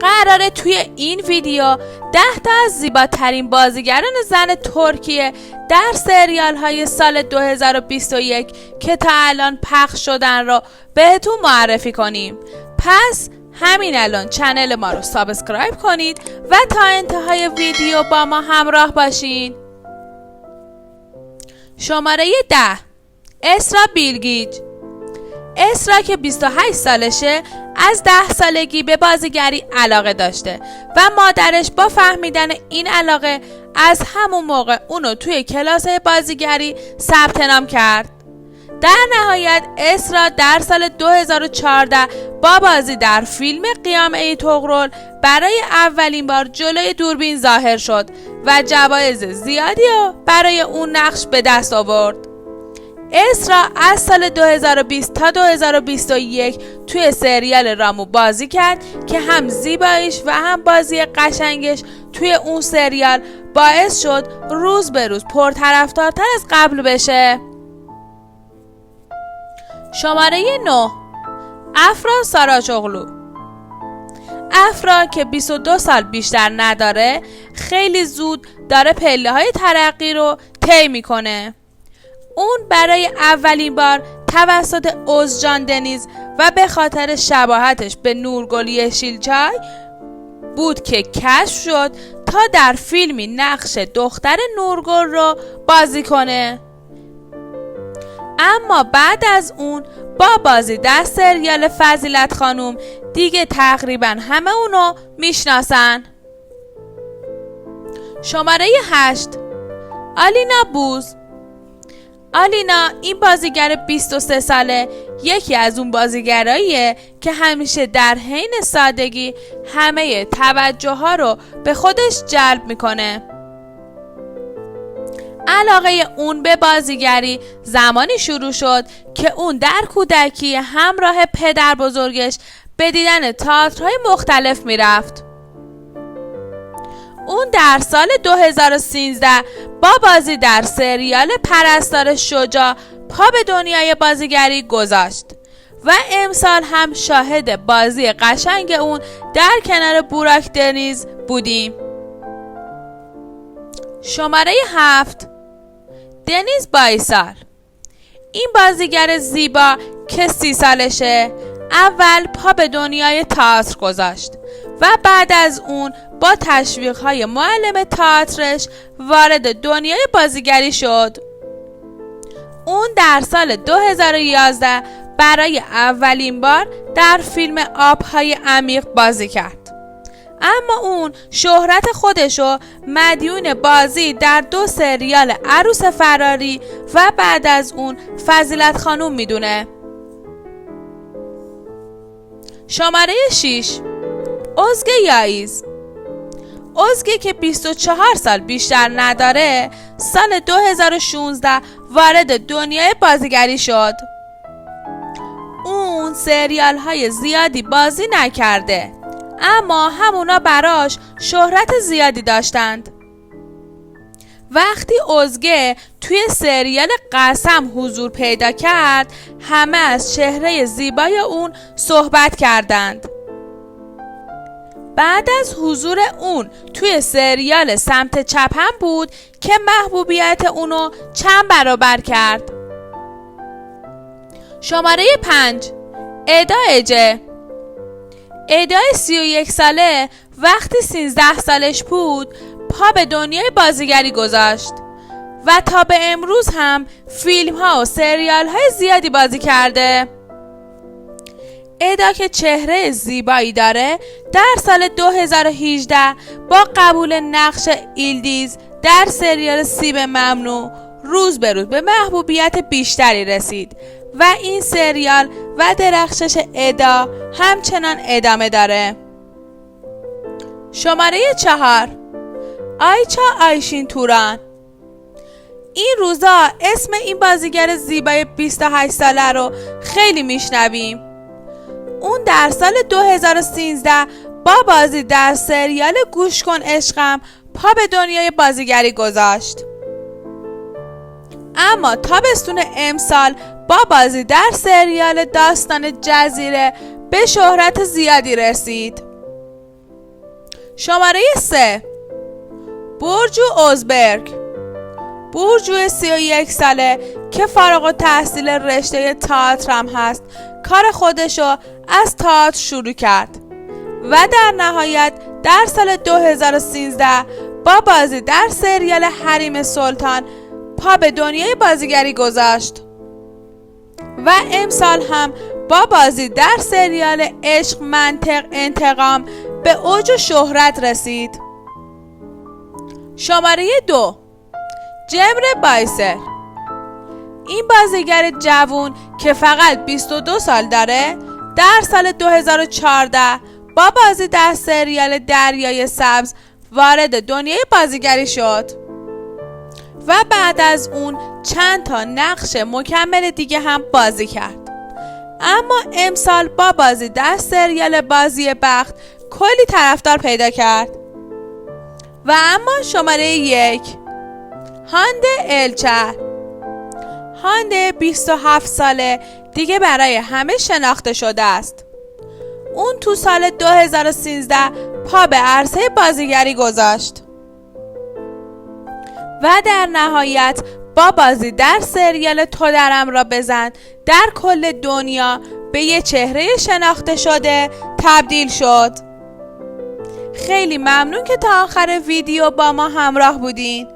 قراره توی این ویدیو 10 تا از زیباترین بازیگران زن ترکیه در سریال های سال 2021 که تا الان پخش شدن رو بهتون معرفی کنیم. پس همین الان چنل ما رو سابسکرایب کنید و تا انتهای ویدیو با ما همراه باشین. شماره 10: اسرا بیلگیج. اسرا که 28 سالشه از 10 سالگی به بازیگری علاقه داشته و مادرش با فهمیدن این علاقه از همون موقع اونو توی کلاس بازیگری ثبت نام کرد. در نهایت اسرا در سال 2014 با بازی در فیلم قیام ای طغرل برای اولین بار جلوی دوربین ظاهر شد و جوایز زیادی رو برای اون نقش به دست آورد. اسرا از سال 2020 تا 2021 توی سریال رامو بازی کرد که هم زیباییش و هم بازی قشنگش توی اون سریال باعث شد روز به روز پرطرفدارتر از قبل بشه. شماره 9: افرا ساراچوغلو. افرا که 22 سال بیشتر نداره خیلی زود داره پله های ترقی رو طی میکنه. اون برای اولین بار توسط اوزجان دنیز و به خاطر شباهتش به نورگل یشیلچای بود که کشف شد تا در فیلمی نقش دختر نورگل رو بازی کنه. اما بعد از اون با بازی در سریال فضیلت خانوم دیگه تقریبا همه اونو میشناسن. شماره 8: آلینا بوز. آلینا این بازیگر 23 ساله یکی از اون بازیگراییه که همیشه در حین سادگی همه توجه ها رو به خودش جلب میکنه. علاقه اون به بازیگری زمانی شروع شد که اون در کودکی همراه پدر بزرگش به دیدن تئاترهای مختلف میرفت. اون در سال 2013 با بازی در سریال پرستار شجاع پا به دنیای بازیگری گذاشت و امسال هم شاهد بازی قشنگ اون در کنار بوراک دنیز بودیم. شماره 7: دنیز بایسال. این بازیگر زیبا که 30 سالشه اول پا به دنیای تئاتر گذاشت و بعد از اون با تشویق‌های معلم تئاترش وارد دنیای بازیگری شد. اون در سال 2011 برای اولین بار در فیلم آب‌های عمیق بازی کرد. اما اون شهرت خودشو مدیون بازی در 2 سریال عروس فراری و بعد از اون فضیلت خانوم میدونه. شماره 6: ازگه یائیز. ازگه که 24 سال بیشتر نداره سال 2016 وارد دنیای بازیگری شد. اون سریال های زیادی بازی نکرده اما همونا براش شهرت زیادی داشتند. وقتی ازگه توی سریال قسم حضور پیدا کرد همه از چهره زیبای اون صحبت کردند. بعد از حضور اون توی سریال سمت چپ هم بود که محبوبیت اونو چند برابر کرد. شماره 5: ادا اجه. ادا 31 ساله وقتی 13 سالش بود پا به دنیای بازیگری گذاشت و تا به امروز هم فیلم ها و سریال های زیادی بازی کرده. ادا که چهره زیبایی داره در سال 2018 با قبول نقش ایلدیز در سریال سیب ممنوع روز به روز به محبوبیت بیشتری رسید و این سریال و درخشش ادا همچنان ادامه داره. شماره 4: آیچا آیشین توران. این روزا اسم این بازیگر زیبای 28 ساله رو خیلی میشنویم. اون در سال 2013 با بازی در سریال گوش کن عشقم پا به دنیای بازیگری گذاشت. اما تابستون امسال با بازی در سریال داستان جزیره به شهرت زیادی رسید. شماره 3 برجو اوزبرگ. برجو 31 ساله که فارغ التحصیل رشته تئاتر هم هست کار خودشو از تئاتر شروع کرد و در نهایت در سال 2013 با بازی در سریال حریم سلطان پا به دنیای بازیگری گذاشت و امسال هم با بازی در سریال عشق منطق انتقام به اوج و شهرت رسید. شماره 2 جمر بایسر. این بازیگر جوان که فقط 22 سال داره در سال 2014 با بازی در سریال دریای سبز وارد دنیای بازیگری شد و بعد از اون چند تا نقش مکمل دیگه هم بازی کرد. اما امسال با بازی در سریال بازی بخت کلی طرفدار پیدا کرد. و اما شماره 1 هانده الچر. هانده 27 ساله دیگه برای همه شناخته شده است. اون تو سال 2013 پا به عرصه بازیگری گذاشت و در نهایت با بازی در سریال تو درم را بزن در کل دنیا به یه چهره شناخته شده تبدیل شد. خیلی ممنون که تا آخر ویدیو با ما همراه بودین.